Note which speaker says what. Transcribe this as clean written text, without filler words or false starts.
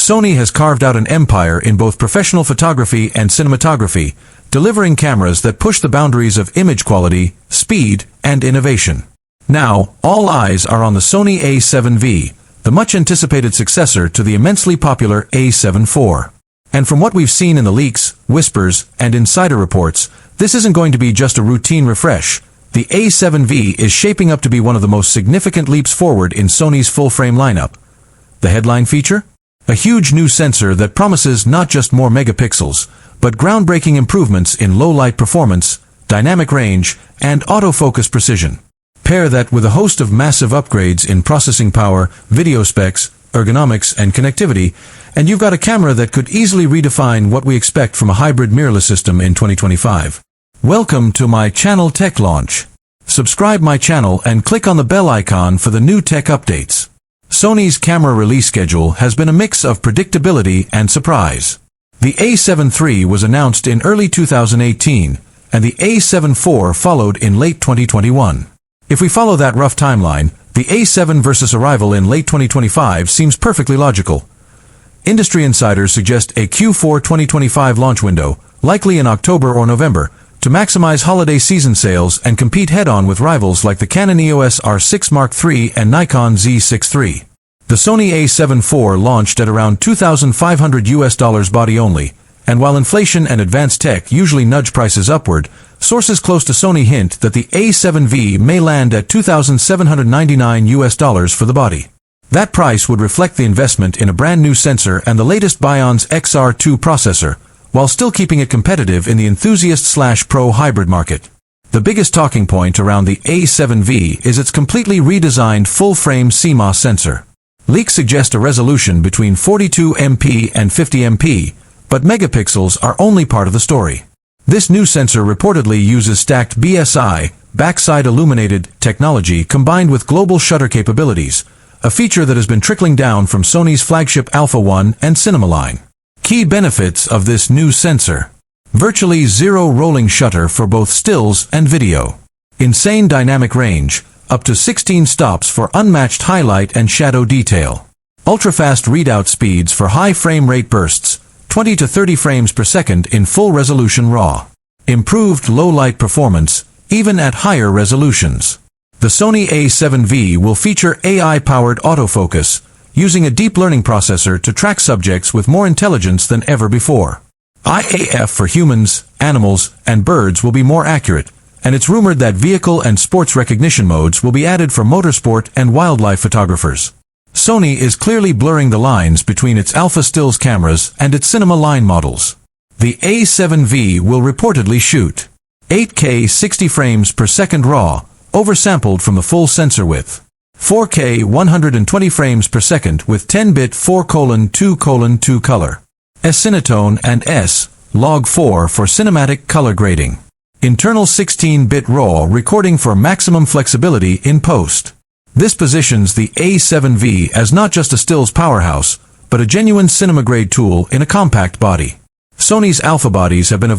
Speaker 1: Sony has carved out an empire in both professional photography and cinematography, delivering cameras that push the boundaries of image quality, speed, and innovation. Now, all eyes are on the Sony A7V, the much-anticipated successor to the immensely popular A7 IV. And from what we've seen in the leaks, whispers, and insider reports, this isn't going to be just a routine refresh. The A7V is shaping up to be one of the most significant leaps forward in Sony's full-frame lineup. The headline feature? A huge new sensor that promises not just more megapixels, but groundbreaking improvements in low-light performance, dynamic range, and autofocus precision. Pair that with a host of massive upgrades in processing power, video specs, ergonomics, and connectivity, and you've got a camera that could easily redefine what we expect from a hybrid mirrorless system in 2025. Welcome to my channel Tech Launch. Subscribe my channel and click on the bell icon for the new tech updates. Sony's camera release schedule has been a mix of predictability and surprise. The A7 III was announced in early 2018, and the A7 IV followed in late 2021. If we follow that rough timeline, the A7 versus arrival in late 2025 seems perfectly logical. Industry insiders suggest a Q4 2025 launch window, likely in October or November, to maximize holiday season sales and compete head-on with rivals like the Canon EOS R6 Mark III and Nikon Z6 III. The Sony A7 IV launched at around $2,500 body only, and while inflation and advanced tech usually nudge prices upward, sources close to Sony hint that the A7V may land at $2,799 for the body. That price would reflect the investment in a brand new sensor and the latest Bion's XR2 processor, while still keeping it competitive in the enthusiast/pro hybrid market. The biggest talking point around the A7V is its completely redesigned full-frame CMOS sensor. Leaks suggest a resolution between 42 MP and 50 MP, but megapixels are only part of the story. This new sensor reportedly uses stacked BSI, backside illuminated, technology combined with global shutter capabilities, a feature that has been trickling down from Sony's flagship Alpha 1 and Cinema line. Key benefits of this new sensor: virtually zero rolling shutter for both stills and video. Insane dynamic range, up to 16 stops for unmatched highlight and shadow detail. Ultra-fast readout speeds for high frame rate bursts, 20 to 30 frames per second in full resolution RAW. Improved low-light performance, even at higher resolutions. The Sony A7V will feature AI-powered autofocus, using a deep learning processor to track subjects with more intelligence than ever before. IAF for humans, animals, and birds will be more accurate, and it's rumored that vehicle and sports recognition modes will be added for motorsport and wildlife photographers. Sony is clearly blurring the lines between its Alpha Stills cameras and its Cinema line models. The A7V will reportedly shoot 8K 60 frames per second RAW, oversampled from the full sensor width. 4K 120 frames per second with 10-bit 4:2:2 color. S-Cinetone and S-Log4 for cinematic color grading. Internal 16-bit RAW recording for maximum flexibility in post. This positions the A7V as not just a stills powerhouse, but a genuine cinema-grade tool in a compact body. Sony's Alpha bodies have been evolved